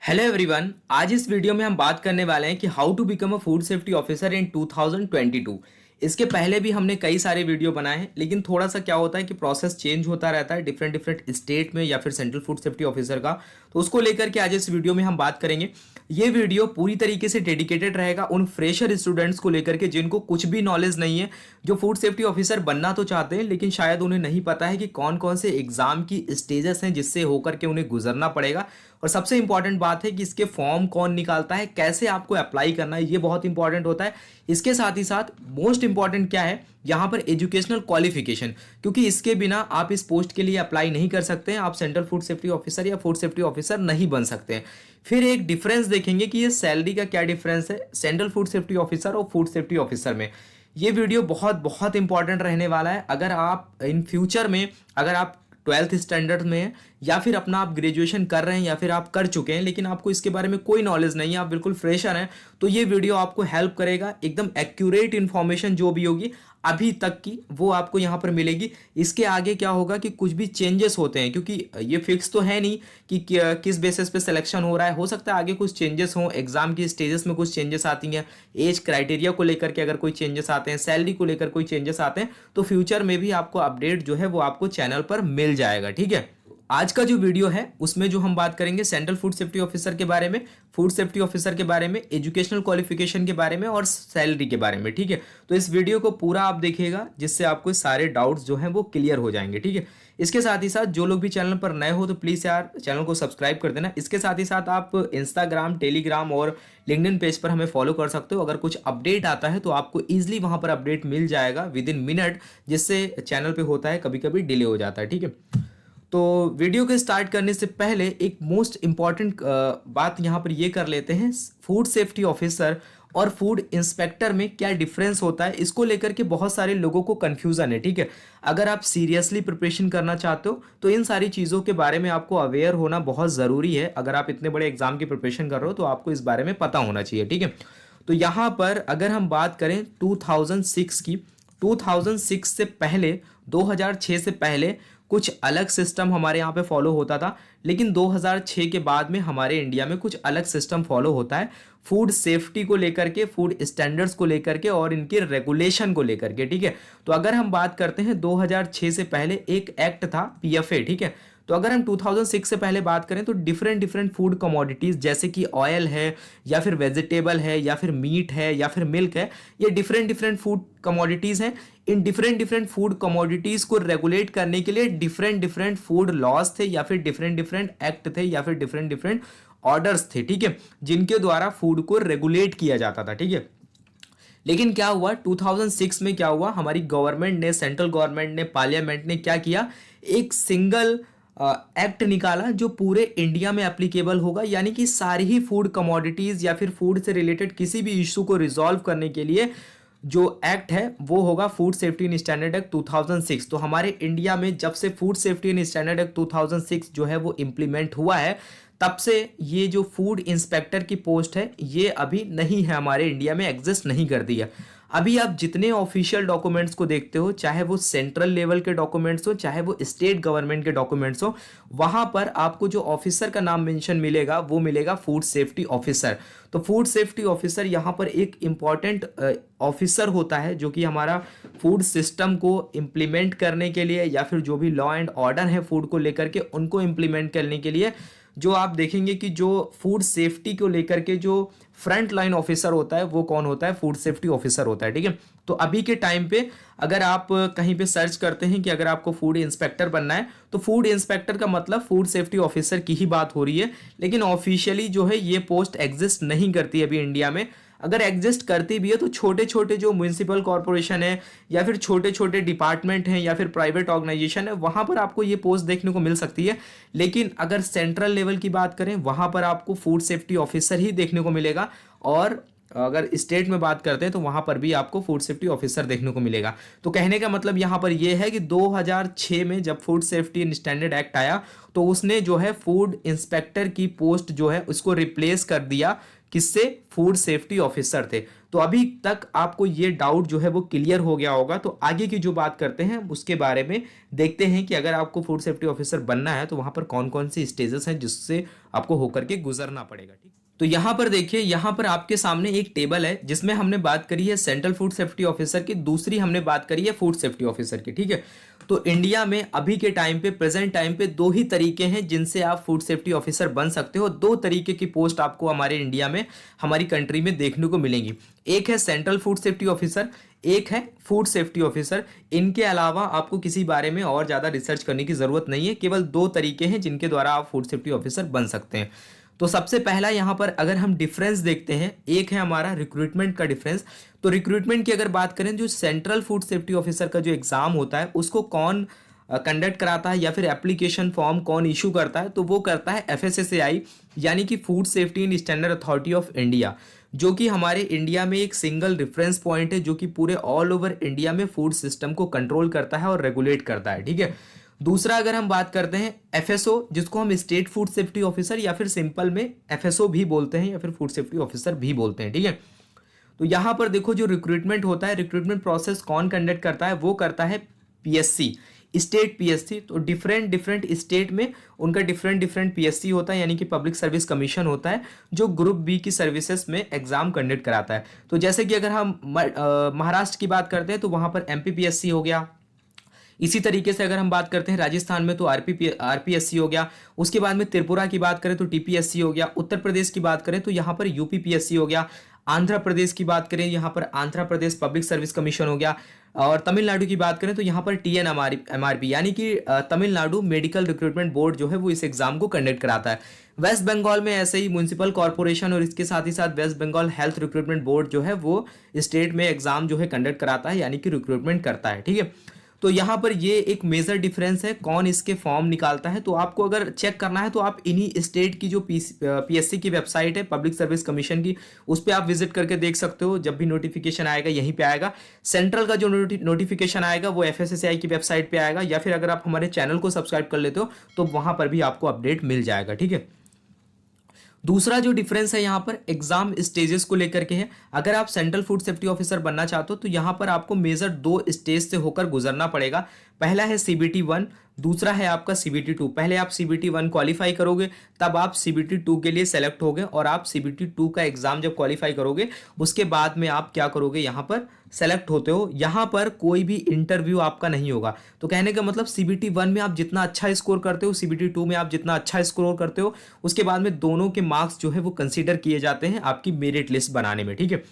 Hello everyone. आज इस video में हम बात करने वाले हैं कि how to become a food safety officer in 2022। इसके पहले भी हमने कई सारे वीडियो बनाए हैं, लेकिन थोड़ा सा क्या होता है कि प्रोसेस चेंज होता रहता है डिफरेंट डिफरेंट स्टेट में या फिर सेंट्रल फूड सेफ्टी ऑफिसर का। तो उसको लेकर के आज इस वीडियो में हम बात करेंगे। ये वीडियो पूरी तरीके से डेडिकेटेड रहेगा उन फ्रेशर स्टूडेंट्स को लेकर के जिनको कुछ भी नॉलेज नहीं है, जो फूड सेफ्टी ऑफिसर बनना तो चाहते हैं लेकिन शायद उन्हें नहीं पता है कि कौन कौन से एग्जाम की स्टेजेस हैं जिससे होकर के उन्हें गुजरना पड़ेगा। और सबसे इंपॉर्टेंट बात है कि इसके फॉर्म कौन निकालता है, कैसे आपको अप्लाई करना है, ये बहुत इंपॉर्टेंट होता है। इसके साथ ही साथ मोस्ट इंपॉर्टेंट क्या है यहाँ पर, एजुकेशनल क्वालिफिकेशन, क्योंकि इसके बिना आप इस पोस्ट के लिए अप्लाई नहीं कर सकते हैं। आप सेंट्रल फूड सेफ्टी ऑफिसर या फूड सेफ्टी ऑफिसर नहीं बन सकते हैं। फिर एक डिफरेंस देखेंगे कि ये सैलरी का क्या डिफरेंस है सेंट्रल फूड सेफ्टी ऑफिसर और फूड सेफ्टी ऑफिसर में। ये वीडियो बहुत बहुत इंपॉर्टेंट रहने वाला है। अगर आप इन फ्यूचर में, अगर आप 12th स्टैंडर्ड में है या फिर अपना आप ग्रेजुएशन कर रहे हैं या फिर आप कर चुके हैं लेकिन आपको इसके बारे में कोई नॉलेज नहीं है, आप बिल्कुल फ्रेशर हैं, तो ये वीडियो आपको हेल्प करेगा। एकदम एक्यूरेट इन्फॉर्मेशन जो भी होगी अभी तक की वो आपको यहाँ पर मिलेगी। इसके आगे क्या होगा कि कुछ भी चेंजेस होते हैं, क्योंकि ये फिक्स तो है नहीं कि किस बेसिस पे सिलेक्शन हो रहा है। हो सकता है आगे कुछ चेंजेस हों, एग्जाम की स्टेजेस में कुछ चेंजेस आती हैं, एज क्राइटेरिया को लेकर के अगर कोई चेंजेस आते हैं, सैलरी को लेकर कोई चेंजेस आते हैं, तो फ्यूचर में भी आपको अपडेट जो है वो आपको चैनल पर मिल जाएगा। ठीक है, आज का जो वीडियो है उसमें जो हम बात करेंगे सेंट्रल फूड सेफ्टी ऑफिसर के बारे में, फूड सेफ्टी ऑफिसर के बारे में, एजुकेशनल क्वालिफिकेशन के बारे में और सैलरी के बारे में। ठीक है, तो इस वीडियो को पूरा आप देखिएगा जिससे आपको सारे डाउट्स जो हैं वो क्लियर हो जाएंगे। ठीक है, इसके साथ ही साथ जो लोग भी चैनल पर नए हो तो प्लीज़ यार चैनल को सब्सक्राइब कर देना। इसके साथ ही साथ आप इंस्टाग्राम, टेलीग्राम और लिंक्डइन पेज पर हमें फॉलो कर सकते हो। अगर कुछ अपडेट आता है तो आपको ईजिली वहाँ पर अपडेट मिल जाएगा विद इन मिनट, जिससे चैनल पर होता है कभी कभी डिले हो जाता है। ठीक है, तो वीडियो के स्टार्ट करने से पहले एक मोस्ट इंपॉर्टेंट बात यहाँ पर ये कर लेते हैं, फूड सेफ्टी ऑफिसर और फूड इंस्पेक्टर में क्या डिफरेंस होता है। इसको लेकर के बहुत सारे लोगों को कंफ्यूजन है। ठीक है, अगर आप सीरियसली प्रिपरेशन करना चाहते हो तो इन सारी चीज़ों के बारे में आपको अवेयर होना बहुत ज़रूरी है। अगर आप इतने बड़े एग्जाम की प्रिपरेशन कर रहे हो तो आपको इस बारे में पता होना चाहिए। ठीक है, तो यहाँ पर अगर हम बात करें 2006 की, 2006 से पहले, 2006 से पहले कुछ अलग सिस्टम हमारे यहाँ पे फॉलो होता था, लेकिन 2006 के बाद में हमारे इंडिया में कुछ अलग सिस्टम फॉलो होता है फूड सेफ्टी को लेकर के, फूड स्टैंडर्ड्स को लेकर के और इनके रेगुलेशन को लेकर के। ठीक है, तो अगर हम बात करते हैं 2006 से पहले एक एक्ट था पीएफए। ठीक है, तो अगर हम 2006 से पहले बात करें तो डिफरेंट डिफरेंट फूड कमोडिटीज़ जैसे कि ऑयल है या फिर वेजिटेबल है या फिर मीट है या फिर मिल्क है, ये डिफरेंट डिफरेंट फूड कमोडिटीज़ हैं। In different different food commodities को रेगुलेट करने के लिए डिफरेंट डिफरेंट फूड लॉज थे या फिर डिफरेंट डिफरेंट एक्ट थे या फिर डिफरेंट डिफरेंट ऑर्डर्स थे। ठीक है, जिनके द्वारा फूड को रेगुलेट किया जाता था। ठीक है, लेकिन क्या हुआ 2006 में, क्या हुआ, हमारी गवर्नमेंट ने, सेंट्रल गवर्नमेंट ने, पार्लियामेंट ने क्या किया, एक सिंगल एक्ट निकाला जो पूरे इंडिया में एप्लीकेबल होगा। यानी कि सारी ही फूड कमोडिटीज़ या फिर फूड से रिलेटेड किसी भी इशू को रिजॉल्व करने के लिए जो एक्ट है वो होगा food safety and standard act 2006। तो हमारे इंडिया में जब से food safety and standard act 2006 जो है वो इम्प्लीमेंट हुआ है, तब से ये जो फूड इंस्पेक्टर की पोस्ट है ये अभी नहीं है, हमारे इंडिया में एग्जिस्ट नहीं करती है। अभी आप जितने ऑफिशियल डॉक्यूमेंट्स को देखते हो, चाहे वो सेंट्रल लेवल के डॉक्यूमेंट्स हो चाहे वो स्टेट गवर्नमेंट के डॉक्यूमेंट्स हो, वहां पर आपको जो ऑफिसर का नाम मेंशन मिलेगा वो मिलेगा फूड सेफ्टी ऑफिसर। तो फूड सेफ्टी ऑफिसर यहाँ पर एक इम्पॉर्टेंट ऑफिसर होता है जो कि हमारा फूड सिस्टम को इम्प्लीमेंट करने के लिए या फिर जो भी लॉ एंड ऑर्डर है फूड को लेकर के उनको इम्प्लीमेंट करने के लिए, जो आप देखेंगे कि जो फूड सेफ्टी को लेकर के जो फ्रंट लाइन ऑफिसर होता है वो कौन होता है, फूड सेफ्टी ऑफिसर होता है। ठीक है, तो अभी के टाइम पे अगर आप कहीं पे सर्च करते हैं कि अगर आपको फूड इंस्पेक्टर बनना है तो फूड इंस्पेक्टर का मतलब फूड सेफ्टी ऑफिसर की ही बात हो रही है, लेकिन ऑफिशियली जो है ये पोस्ट एग्जिस्ट नहीं करती अभी इंडिया में। अगर एग्जिस्ट करती भी है तो छोटे छोटे जो म्यूनिसिपल कॉर्पोरेशन है या फिर छोटे छोटे डिपार्टमेंट हैं या फिर प्राइवेट ऑर्गेनाइजेशन है, वहां पर आपको ये पोस्ट देखने को मिल सकती है। लेकिन अगर सेंट्रल लेवल की बात करें वहां पर आपको फूड सेफ्टी ऑफिसर ही देखने को मिलेगा, और अगर स्टेट में बात करते हैं तो वहां पर भी आपको फूड सेफ्टी ऑफिसर देखने को मिलेगा। तो कहने का मतलब यहां पर यह है कि 2006 में जब food safety and standard act आया तो उसने जो है फूड इंस्पेक्टर की पोस्ट जो है उसको रिप्लेस कर दिया, किससे, फूड सेफ्टी ऑफिसर थे। तो अभी तक आपको ये डाउट जो है वो क्लियर हो गया होगा। तो आगे की जो बात करते हैं उसके बारे में देखते हैं कि अगर आपको फूड सेफ्टी ऑफिसर बनना है तो वहां पर कौन कौन सी स्टेजेस हैं जिससे आपको होकर के गुजरना पड़ेगा। ठीक, तो यहाँ पर देखिए, यहाँ पर आपके सामने एक टेबल है जिसमें हमने बात करी है सेंट्रल फूड सेफ्टी ऑफिसर की, दूसरी हमने बात करी है फूड सेफ्टी ऑफिसर की। ठीक है, तो इंडिया में अभी के टाइम पे, प्रेजेंट टाइम पे दो ही तरीके हैं जिनसे आप फूड सेफ्टी ऑफिसर बन सकते हो। दो तरीके की पोस्ट आपको हमारे इंडिया में, हमारी कंट्री में देखने को मिलेंगी। एक है सेंट्रल फूड सेफ्टी ऑफिसर, एक है फूड सेफ्टी ऑफिसर। इनके अलावा आपको किसी बारे में और ज़्यादा रिसर्च करने की ज़रूरत नहीं है, केवल दो तरीके हैं जिनके द्वारा आप फूड सेफ्टी ऑफिसर बन सकते हैं। तो सबसे पहला यहाँ पर अगर हम डिफरेंस देखते हैं, एक है हमारा रिक्रूटमेंट का डिफरेंस। तो रिक्रूटमेंट की अगर बात करें, जो सेंट्रल फूड सेफ्टी ऑफिसर का जो एग्ज़ाम होता है उसको कौन कंडक्ट कराता है या फिर एप्लीकेशन फॉर्म कौन इशू करता है, तो वो करता है FSSAI, यानी कि food safety and standard authority of India, जो कि हमारे इंडिया में एक सिंगल रेफरेंस पॉइंट है जो कि पूरे ऑल ओवर इंडिया में फूड सिस्टम को कंट्रोल करता है और रेगुलेट करता है। ठीक है, दूसरा अगर हम बात करते हैं FSO, जिसको हम स्टेट फूड सेफ्टी ऑफिसर या फिर सिंपल में FSO भी बोलते हैं या फिर फूड सेफ्टी ऑफिसर भी बोलते हैं। ठीक है, तो यहाँ पर देखो जो रिक्रूटमेंट होता है, रिक्रूटमेंट प्रोसेस कौन कंडक्ट करता है, वो करता है PSC, स्टेट PSC। तो डिफरेंट स्टेट में उनका डिफरेंट PSC होता है, यानी कि पब्लिक सर्विस कमीशन होता है, जो ग्रुप B की सर्विसेज में एग्जाम कंडक्ट कराता है। तो जैसे कि अगर हम महाराष्ट्र की बात करते हैं तो वहाँ पर MPPSC हो गया। इसी तरीके से अगर हम बात करते हैं राजस्थान में तो RPSC हो गया। उसके बाद में त्रिपुरा की बात करें तो TPSC हो गया। उत्तर प्रदेश की बात करें तो यहाँ पर UPPSC हो गया। आंध्र प्रदेश की बात करें, यहाँ पर Andhra Pradesh public service commission हो गया। और तमिलनाडु की बात करें तो यहाँ पर TNMRP, यानी कि तमिलनाडु मेडिकल रिक्रूटमेंट बोर्ड जो है वो इस एग्जाम को कंडक्ट कराता है। वेस्ट बंगाल में ऐसे ही म्यूनिसिपल कॉर्पोरेशन और इसके साथ ही साथ West Bengal health recruitment board जो है वो स्टेट में एग्जाम जो है कंडक्ट कराता है, यानी कि रिक्रूटमेंट करता है। ठीक है, तो यहाँ पर ये एक मेजर डिफरेंस है कौन इसके फॉर्म निकालता है। तो आपको अगर चेक करना है तो आप इन्हीं स्टेट की जो PSC की वेबसाइट है, पब्लिक सर्विस कमीशन की, उस पर आप विजिट करके देख सकते हो। जब भी नोटिफिकेशन आएगा यहीं पे आएगा। सेंट्रल का जो नोटिफिकेशन आएगा वो FSSAI की वेबसाइट पे आएगा, या फिर अगर आप हमारे चैनल को सब्सक्राइब कर लेते हो तो वहां पर भी आपको अपडेट मिल जाएगा। ठीक है, दूसरा जो डिफरेंस है यहाँ पर एग्जाम स्टेजेस को लेकर के है। अगर आप सेंट्रल फूड सेफ्टी ऑफिसर बनना चाहते हो तो यहाँ पर आपको मेजर दो स्टेज से होकर गुजरना पड़ेगा। पहला है CBT 1, दूसरा है आपका CBT 2। पहले आप CBT 1 क्वालिफाई करोगे, तब आप CBT 2 के लिए सेलेक्ट होगे, और आप CBT 2 का एग्जाम जब क्वालिफाई करोगे उसके बाद में आप क्या करोगे, यहाँ पर सेलेक्ट होते हो। यहाँ पर कोई भी इंटरव्यू आपका नहीं होगा। तो कहने का मतलब CBT 1 में आप जितना अच्छा स्कोर करते हो, CBT 2 में आप जितना अच्छा स्कोर करते हो, उसके बाद में दोनों के मार्क्स जो है वो कंसीडर किए जाते हैं आपकी मेरिट लिस्ट बनाने में। ठीक है,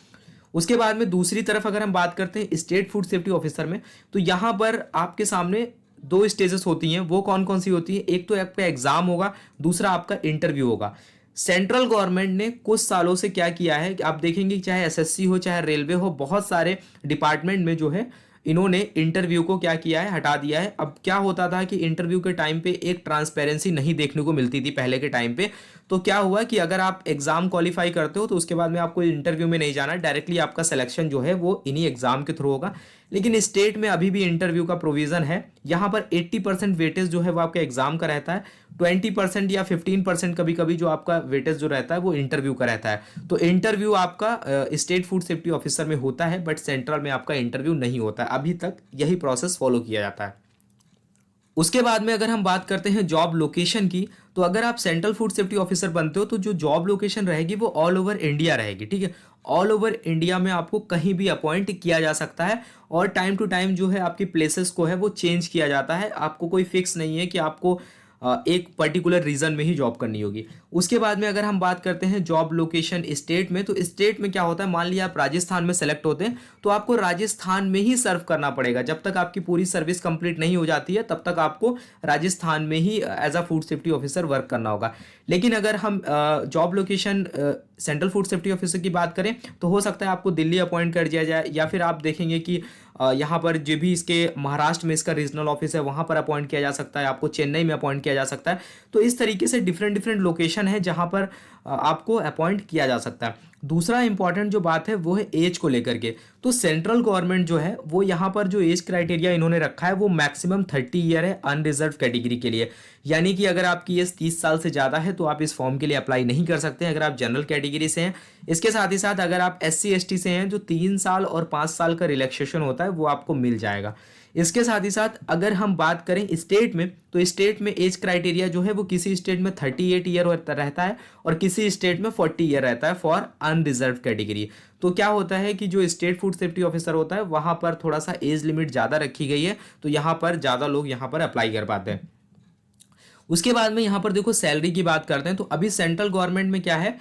उसके बाद में दूसरी तरफ अगर हम बात करते हैं स्टेट फूड सेफ्टी ऑफिसर में, तो यहाँ पर आपके सामने दो स्टेजेस होती हैं। वो कौन कौन सी होती है, एक तो आपका एग्जाम होगा, दूसरा आपका इंटरव्यू होगा। सेंट्रल गवर्नमेंट ने कुछ सालों से क्या किया है कि आप देखेंगे, चाहे SSC हो चाहे रेलवे हो, बहुत सारे डिपार्टमेंट में जो है इन्होंने इंटरव्यू को क्या किया है, हटा दिया है। अब क्या होता था कि इंटरव्यू के टाइम पे एक ट्रांसपेरेंसी नहीं देखने को मिलती थी पहले के टाइम पे। तो क्या हुआ कि अगर आप एग्जाम क्वालिफाई करते हो तो उसके बाद में आपको इंटरव्यू में नहीं जाना, डायरेक्टली आपका सिलेक्शन जो है वो इन्हीं एग्जाम के थ्रू होगा। लेकिन स्टेट में अभी भी इंटरव्यू का प्रोविजन है। यहाँ पर 80% वेटेज जो है वो आपके एग्जाम का रहता है, 20% या 15% कभी कभी जो आपका वेटेज जो रहता है वो इंटरव्यू का रहता है। तो इंटरव्यू आपका स्टेट फूड सेफ्टी ऑफिसर में होता है, बट सेंट्रल में आपका इंटरव्यू नहीं होता है। अभी तक यही प्रोसेस फॉलो किया जाता है। उसके बाद में अगर हम बात करते हैं जॉब लोकेशन की, तो अगर आप सेंट्रल फूड सेफ्टी ऑफिसर बनते हो तो जो जॉब लोकेशन रहेगी वो ऑल ओवर इंडिया रहेगी। ठीक है, ऑल ओवर इंडिया में आपको कहीं भी अपॉइंट किया जा सकता है, और टाइम टू टाइम जो है आपकी प्लेसेस को है वो चेंज किया जाता है। आपको कोई फिक्स नहीं है कि आपको एक पर्टिकुलर रीजन में ही जॉब करनी होगी। उसके बाद में अगर हम बात करते हैं जॉब लोकेशन स्टेट में, तो स्टेट में क्या होता है, मान लिया आप राजस्थान में सेलेक्ट होते हैं तो आपको राजस्थान में ही सर्व करना पड़ेगा। जब तक आपकी पूरी सर्विस कंप्लीट नहीं हो जाती है तब तक आपको राजस्थान में ही as a food safety officer work करना होगा। लेकिन अगर हम job location central food safety officer की बात करें तो हो सकता है आपको दिल्ली अपॉइंट कर दिया जाए, या फिर आप देखेंगे कि यहाँ पर जो भी इसके महाराष्ट्र में इसका रीजनल ऑफिस है वहाँ पर अपॉइंट किया जा सकता है, आपको चेन्नई में अपॉइंट किया जा सकता है। तो इस तरीके से डिफरेंट डिफरेंट लोकेशन है जहाँ पर आपको अपॉइंट किया जा सकता है। दूसरा इंपॉर्टेंट जो बात है वो है एज को लेकर के। तो सेंट्रल गवर्नमेंट जो है वो यहाँ पर जो एज क्राइटेरिया इन्होंने रखा है वो मैक्सिमम 30 ईयर है अनरिजर्व कैटेगरी के लिए। यानी कि अगर आपकी एज 30 साल से ज़्यादा है तो आप इस फॉर्म के लिए अप्लाई नहीं कर सकते अगर आप जनरल कैटेगरी से हैं। इसके साथ ही साथ अगर आप SC ST से हैं जो 3 साल और 5 साल का रिलैक्सेशन होता है वो आपको मिल जाएगा। इसके साथ ही साथ अगर हम बात करें स्टेट में, तो स्टेट में एज क्राइटेरिया जो है वो किसी स्टेट में 38 ईयर रहता है और किसी स्टेट में 40 ईयर रहता है फॉर अनरिजर्व कैटेगरी। तो क्या होता है कि जो स्टेट फूड सेफ्टी ऑफिसर होता है वहां पर थोड़ा सा एज लिमिट ज़्यादा रखी गई है, तो यहाँ पर ज़्यादा लोग यहाँ पर अप्लाई कर पाते हैं। उसके बाद में यहाँ पर देखो सैलरी की बात करते हैं। तो अभी सेंट्रल गवर्नमेंट में क्या है,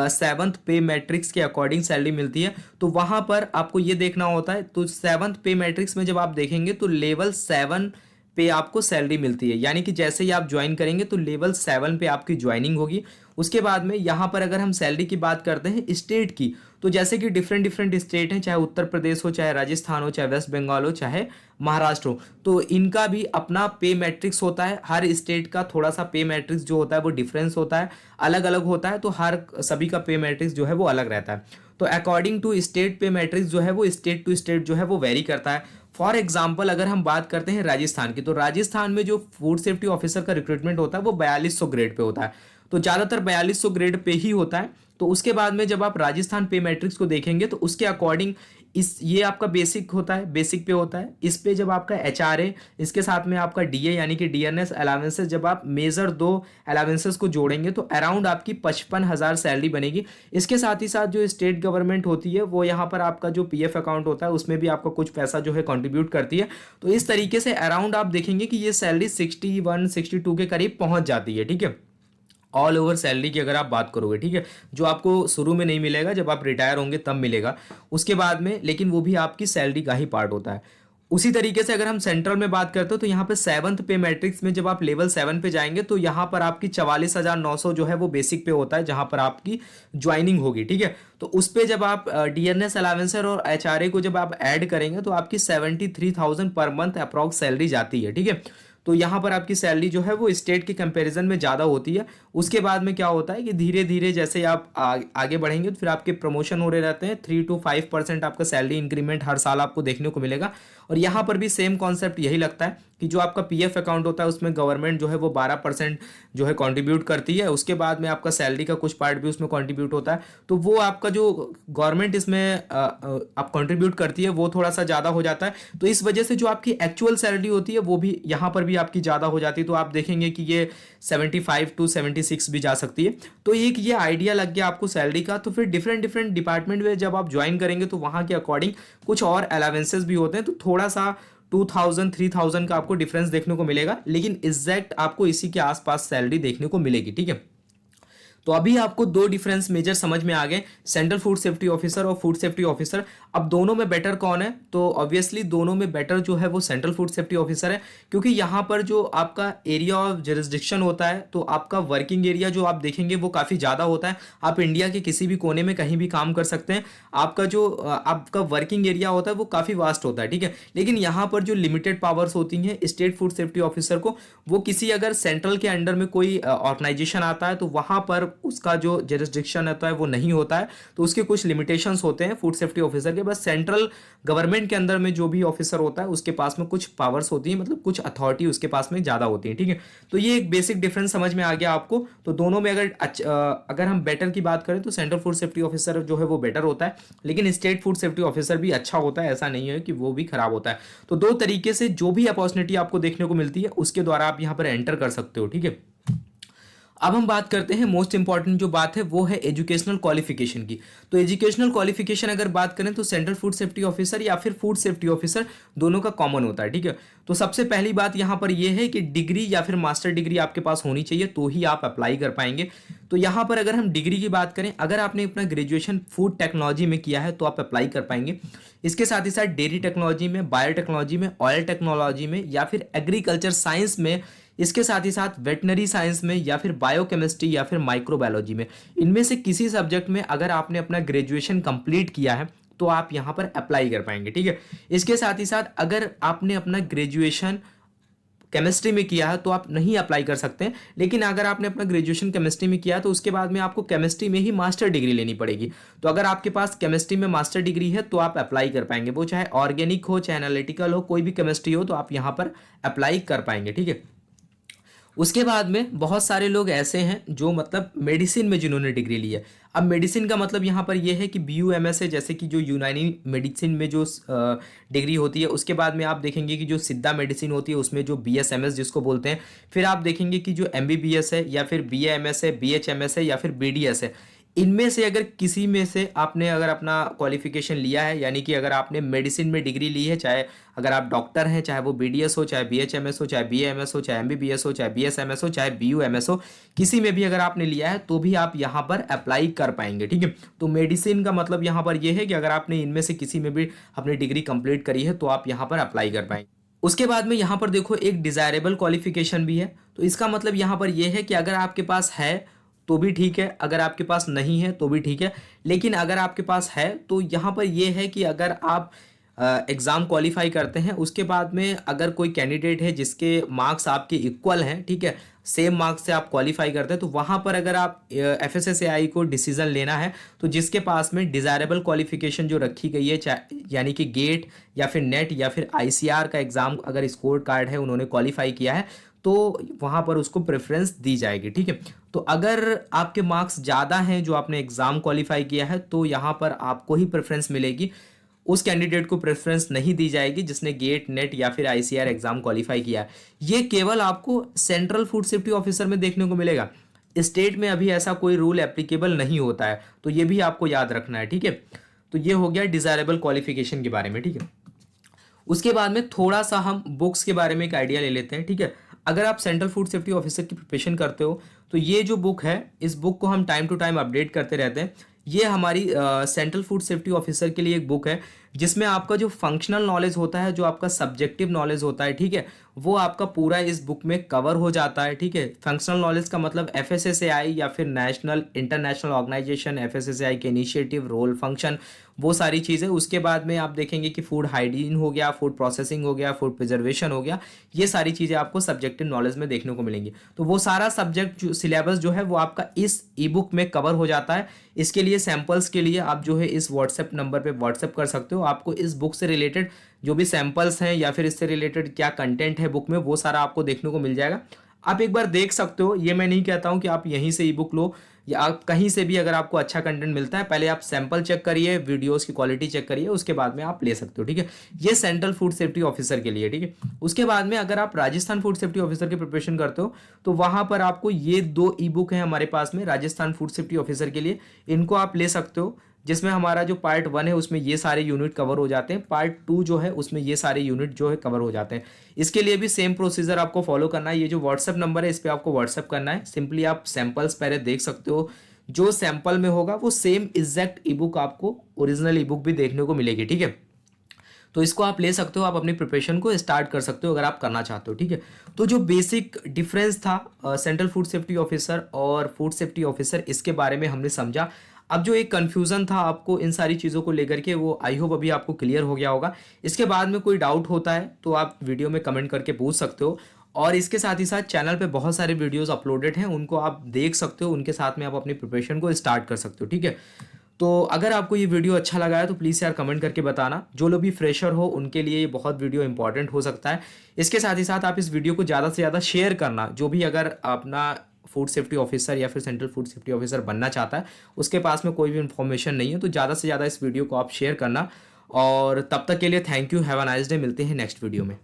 7th पे मैट्रिक्स के अकॉर्डिंग सैलरी मिलती है। तो वहाँ पर आपको ये देखना होता है। तो 7th पे मैट्रिक्स में जब आप देखेंगे तो लेवल 7 पे आपको सैलरी मिलती है, यानी कि जैसे ही आप ज्वाइन करेंगे तो लेवल 7 पे आपकी ज्वाइनिंग होगी। उसके बाद में यहाँ पर अगर हम सैलरी की बात करते हैं स्टेट की, तो जैसे कि डिफरेंट डिफरेंट स्टेट हैं, चाहे उत्तर प्रदेश हो, चाहे राजस्थान हो, चाहे वेस्ट बंगाल हो, चाहे महाराष्ट्र हो, तो इनका भी अपना पे मैट्रिक्स होता है। हर स्टेट का थोड़ा सा पे मैट्रिक्स जो होता है वो डिफरेंस होता है, अलग अलग होता है। तो हर सभी का पे मैट्रिक्स जो है वो अलग रहता है। तो अकॉर्डिंग टू स्टेट पे मैट्रिक्स जो है वो स्टेट टू स्टेट जो है वो वेरी करता है। फॉर एग्जाम्पल अगर हम बात करते हैं राजस्थान की, तो राजस्थान में जो फूड सेफ्टी ऑफिसर का रिक्रूटमेंट होता है वो 4200 ग्रेड पे होता है। तो ज़्यादातर 4200 ग्रेड पे ही होता है। तो उसके बाद में जब आप राजस्थान पे मैट्रिक्स को देखेंगे तो उसके अकॉर्डिंग ये आपका बेसिक होता है, बेसिक पे होता है। इस पे जब आपका HRA, इसके साथ में आपका DA यानी कि डियरनेस अलावेंसेस, जब आप मेजर 2 अलावेंसेस को जोड़ेंगे तो अराउंड आपकी 55,000 सैलरी बनेगी। इसके साथ ही साथ जो स्टेट गवर्नमेंट होती है वो यहाँ पर आपका जो PF अकाउंट होता है उसमें भी आपका कुछ पैसा जो है कंट्रीब्यूट करती है। तो इस तरीके से अराउंड आप देखेंगे कि ये सैलरी 61 62 के करीब पहुंच जाती है। ठीक है, ऑल ओवर सैलरी की अगर आप बात करोगे, ठीक है, जो आपको शुरू में नहीं मिलेगा, जब आप रिटायर होंगे तब मिलेगा उसके बाद में, लेकिन वो भी आपकी सैलरी का ही पार्ट होता है। उसी तरीके से अगर हम सेंट्रल में बात करते हो तो यहाँ पे 7th पे मैट्रिक्स में जब आप लेवल 7 पे जाएंगे तो यहाँ पर आपकी 44,900 जो है वो बेसिक पे होता है जहाँ पर आपकी ज्वाइनिंग होगी। ठीक है, तो उस पे जब आप डियरनेस अलावेंसर और HRA को जब आप ऐड करेंगे तो आपकी 73,000 पर मंथ अप्रॉक्स सैलरी जाती है। ठीक है, तो यहाँ पर आपकी सैलरी जो है वो स्टेट के कंपैरिजन में ज़्यादा होती है। उसके बाद में क्या होता है कि धीरे धीरे जैसे आप आगे बढ़ेंगे तो फिर आपके प्रमोशन हो रहे रहते हैं। 3 to 5% आपका सैलरी इंक्रीमेंट हर साल आपको देखने को मिलेगा। और यहाँ पर भी सेम कॉन्सेप्ट यही लगता है कि जो आपका PF अकाउंट होता है उसमें गवर्नमेंट जो है वो 12% जो है कंट्रीब्यूट करती है। उसके बाद में आपका सैलरी का कुछ पार्ट भी उसमें कंट्रीब्यूट होता है। तो वो आपका जो गवर्नमेंट इसमें आप कंट्रीब्यूट करती है वो थोड़ा सा ज़्यादा हो जाता है। तो इस वजह से जो आपकी एक्चुअल सैलरी होती है वो भी यहाँ पर भी आपकी ज़्यादा हो जाती है। तो आप देखेंगे कि ये 75 to 76 भी जा सकती है। तो एक ये आइडिया लग गया आपको सैलरी का। तो फिर डिफरेंट डिफरेंट डिपार्टमेंट में जब आप ज्वाइन करेंगे तो वहाँ के अकॉर्डिंग कुछ और अलावेंसेस भी होते हैं। तो थोड़ा सा 2000 3000 का आपको डिफरेंस देखने को मिलेगा, लेकिन एग्जैक्ट आपको इसी के आसपास सैलरी देखने को मिलेगी। ठीक है, तो अभी आपको 2 डिफरेंस मेजर समझ में आ गए, सेंट्रल फूड सेफ्टी ऑफिसर और फूड सेफ्टी ऑफिसर। अब दोनों में बेटर कौन है? तो ऑब्वियसली दोनों में बेटर जो है वो सेंट्रल फूड सेफ्टी ऑफिसर है, क्योंकि यहाँ पर जो आपका एरिया ऑफ जुरिसडिक्शन होता है, तो आपका वर्किंग एरिया जो आप देखेंगे वो काफ़ी ज़्यादा होता है। आप इंडिया के किसी भी कोने में कहीं भी काम कर सकते हैं। आपका वर्किंग एरिया होता है वो काफ़ी वास्ट होता है। ठीक है, लेकिन यहाँ पर जो लिमिटेड पावर्स होती हैं स्टेट फूड सेफ्टी ऑफिसर को, वो किसी अगर सेंट्रल के अंडर में कोई ऑर्गेनाइजेशन आता है तो वहाँ पर उसका जो जुरिसडिक्शन होता है वो नहीं होता है। तो उसके कुछ लिमिटेशंस होते हैं फूड सेफ्टी ऑफिसर के। बस सेंट्रल गवर्नमेंट के अंदर में जो भी ऑफिसर होता है उसके पास में कुछ पावर्स होती है, मतलब कुछ अथॉरिटी उसके पास में ज़्यादा होती है। ठीक है, तो ये एक बेसिक डिफरेंस समझ में आ गया आपको। तो दोनों में अगर हम बेटर की बात करें तो सेंट्रल फूड सेफ्टी ऑफिसर जो है वो बेटर होता है, लेकिन स्टेट फूड सेफ्टी ऑफिसर भी अच्छा होता है, ऐसा नहीं है कि वो भी खराब होता है। तो 2 तरीके से जो भी अपॉर्चुनिटी आपको देखने को मिलती है उसके द्वारा आप यहाँ पर एंटर कर सकते हो। ठीक है, अब हम बात करते हैं मोस्ट इंपॉर्टेंट जो बात है वो है एजुकेशनल क्वालिफिकेशन की। तो एजुकेशनल क्वालिफिकेशन अगर बात करें तो सेंट्रल फूड सेफ्टी ऑफिसर या फिर फूड सेफ्टी ऑफिसर दोनों का कॉमन होता है। ठीक है, तो सबसे पहली बात यहाँ पर यह है कि डिग्री या फिर मास्टर डिग्री आपके पास होनी चाहिए तो ही आप अप्लाई कर पाएंगे। तो यहाँ पर अगर हम डिग्री की बात करें, अगर आपने अपना ग्रेजुएशन फूड टेक्नोलॉजी में किया है तो आप अप्लाई कर पाएंगे। इसके साथ ही साथ डेयरी टेक्नोलॉजी में, बायोटेक्नोलॉजी में, ऑयल टेक्नोलॉजी में या फिर एग्रीकल्चर साइंस में, इसके साथ ही साथ वेटनरी साइंस में या फिर बायोकेमिस्ट्री या फिर माइक्रोबायोलॉजी में, इनमें से किसी सब्जेक्ट में अगर आपने अपना ग्रेजुएशन कंप्लीट किया है तो आप यहाँ पर अप्लाई कर पाएंगे, ठीक है। इसके साथ ही साथ अगर आपने अपना ग्रेजुएशन केमिस्ट्री में किया है तो आप नहीं अप्लाई कर सकते हैं, लेकिन अगर आपने अपना ग्रेजुएशन केमिस्ट्री में किया तो उसके बाद में आपको केमिस्ट्री में ही मास्टर डिग्री लेनी पड़ेगी। तो अगर आपके पास केमिस्ट्री में मास्टर डिग्री है तो आप अप्लाई कर पाएंगे, वो चाहे ऑर्गेनिक हो चाहे एनालिटिकल हो, कोई भी केमिस्ट्री हो तो आप यहाँ पर अप्लाई कर पाएंगे, ठीक है। उसके बाद में बहुत सारे लोग ऐसे हैं जो मतलब मेडिसिन में जिन्होंने डिग्री ली है। अब मेडिसिन का मतलब यहाँ पर यह है कि BUMS है, जैसे कि जो यूनानी मेडिसिन में जो डिग्री होती है। उसके बाद में आप देखेंगे कि जो सिद्धा मेडिसिन होती है उसमें जो BSMS जिसको बोलते हैं। फिर आप देखेंगे कि जो MBBS है या फिर BAMS है, BHMS है या फिर BDS है। इनमें से अगर किसी में से आपने अगर अपना क्वालिफिकेशन लिया है, यानी कि अगर आपने मेडिसिन में डिग्री ली है, चाहे अगर आप डॉक्टर हैं, चाहे वो BDS हो, चाहे BHMS हो, चाहे BAMS हो, चाहे MBBS हो, चाहे BSMS हो, चाहे BUMS हो, किसी में भी अगर आपने लिया है तो भी आप यहाँ पर अप्लाई कर पाएंगे, ठीक है। तो मेडिसिन का मतलब यहाँ पर यह है कि अगर आपने इनमें से किसी में भी अपनी डिग्री कंप्लीट करी है तो आप यहाँ पर अप्लाई कर पाएंगे। उसके बाद में यहाँ पर देखो एक डिजायरेबल क्वालिफिकेशन भी है। तो इसका मतलब यहाँ पर यह है कि अगर आपके पास है तो भी ठीक है, अगर आपके पास नहीं है तो भी ठीक है, लेकिन अगर आपके पास है तो यहाँ पर यह है कि अगर आप एग्ज़ाम क्वालिफाई करते हैं, उसके बाद में अगर कोई कैंडिडेट है जिसके मार्क्स आपके इक्वल हैं, ठीक है, सेम मार्क्स से आप क्वालिफाई करते हैं, तो वहाँ पर अगर आप FSSAI को डिसीजन लेना है तो जिसके पास में डिज़ायरेबल क्वालिफिकेशन जो रखी गई है, यानी कि गेट या फिर नेट या फिर ICR का एग्ज़ाम अगर स्कोर कार्ड है उन्होंने क्वालिफाई किया है तो वहाँ पर उसको प्रेफरेंस दी जाएगी, ठीक है। तो अगर आपके मार्क्स ज़्यादा हैं जो आपने एग्ज़ाम क्वालिफाई किया है तो यहाँ पर आपको ही प्रेफरेंस मिलेगी, उस कैंडिडेट को प्रेफरेंस नहीं दी जाएगी जिसने गेट नेट या फिर ICR एग्ज़ाम क्वालिफाई किया है। ये केवल आपको सेंट्रल फूड सेफ्टी ऑफिसर में देखने को मिलेगा, स्टेट में अभी ऐसा कोई रूल एप्लीकेबल नहीं होता है, तो ये भी आपको याद रखना है, ठीक है। तो ये हो गया डिज़ायरेबल क्वालिफिकेशन के बारे में, ठीक है। उसके बाद में थोड़ा सा हम बुक्स के बारे में एक आइडिया ले लेते हैं, ठीक है। अगर आप सेंट्रल फूड सेफ्टी ऑफिसर की प्रिपरेशन करते हो तो ये जो बुक है, इस बुक को हम टाइम टू टाइम अपडेट करते रहते हैं। ये हमारी सेंट्रल फूड सेफ्टी ऑफिसर के लिए एक बुक है जिसमें आपका जो फंक्शनल नॉलेज होता है, जो आपका सब्जेक्टिव नॉलेज होता है, ठीक है, वो आपका पूरा इस बुक में कवर हो जाता है, ठीक है। फंक्शनल नॉलेज का मतलब FSSAI या फिर नेशनल इंटरनेशनल ऑर्गेनाइजेशन, FSSAI के इनिशिएटिव, रोल, फंक्शन, वो सारी चीज़ें। उसके बाद में आप देखेंगे कि फूड हाइजीन हो गया, फूड प्रोसेसिंग हो गया, फूड प्रिजर्वेशन हो गया, ये सारी चीज़ें आपको सब्जेक्टिव नॉलेज में देखने को मिलेंगी। तो वो सारा सब्जेक्ट जो सिलेबस जो है वो आपका इस ई बुक में कवर हो जाता है। इसके लिए सैम्पल्स के लिए आप जो है इस व्हाट्सएप नंबर पे व्हाट्सएप कर सकते हो। आपको इस बुक से रिलेटेड जो भी सैम्पल्स हैं या फिर इससे रिलेटेड क्या कंटेंट है बुक में, वो सारा आपको देखने को मिल जाएगा। आप एक बार देख सकते हो, ये मैं नहीं कहता हूँ कि आप यहीं से ई बुक लो या आप कहीं से भी अगर आपको अच्छा कंटेंट मिलता है, पहले आप सैंपल चेक करिए, वीडियोस की क्वालिटी चेक करिए, उसके बाद में आप ले सकते हो, ठीक है। ये सेंट्रल फूड सेफ्टी ऑफिसर के लिए, ठीक है। उसके बाद में अगर आप राजस्थान फूड सेफ्टी ऑफिसर की प्रिपरेशन करते हो तो वहां पर आपको ये 2 ई बुक है हमारे पास में राजस्थान फूड सेफ्टी ऑफिसर के लिए, इनको आप ले सकते हो। जिसमें हमारा जो पार्ट 1 है उसमें ये सारे यूनिट कवर हो जाते हैं, पार्ट 2 जो है उसमें ये सारे यूनिट जो है कवर हो जाते हैं। इसके लिए भी सेम प्रोसीजर आपको फॉलो करना है। ये जो व्हाट्सएप नंबर है इस पर आपको व्हाट्सएप करना है। सिंपली आप सैंपल्स पहले देख सकते हो, जो सैंपल में होगा वो सेम एग्जैक्ट ई बुक आपको ओरिजिनल ई बुक भी देखने को मिलेगी, ठीक है। तो इसको आप ले सकते हो, आप अपनी प्रिपरेशन को स्टार्ट कर सकते हो अगर आप करना चाहते हो, ठीक है। तो जो बेसिक डिफरेंस था सेंट्रल फूड सेफ्टी ऑफिसर और फूड सेफ्टी ऑफिसर, इसके बारे में हमने समझा। अब जो एक कन्फ्यूज़न था आपको इन सारी चीज़ों को लेकर के, वो आई होप अभी आपको क्लियर हो गया होगा। इसके बाद में कोई डाउट होता है तो आप वीडियो में कमेंट करके पूछ सकते हो। और इसके साथ ही साथ चैनल पे बहुत सारे वीडियोस अपलोडेड हैं, उनको आप देख सकते हो, उनके साथ में आप अपनी प्रिपरेशन को स्टार्ट कर सकते हो, ठीक है। तो अगर आपको ये वीडियो अच्छा लगा है तो प्लीज़ यार कमेंट करके बताना। जो लोग भी फ्रेशर हो उनके लिए ये बहुत वीडियो इंपॉर्टेंट हो सकता है। इसके साथ ही साथ आप इस वीडियो को ज़्यादा से ज़्यादा शेयर करना, जो भी अगर अपना फूड सेफ्टी ऑफिसर या फिर सेंट्रल फूड सेफ्टी ऑफिसर बनना चाहता है, उसके पास में कोई भी इन्फॉर्मेशन नहीं है, तो ज़्यादा से ज़्यादा इस वीडियो को आप शेयर करना। और तब तक के लिए thank you, have a nice day. मिलते हैं नेक्स्ट वीडियो में।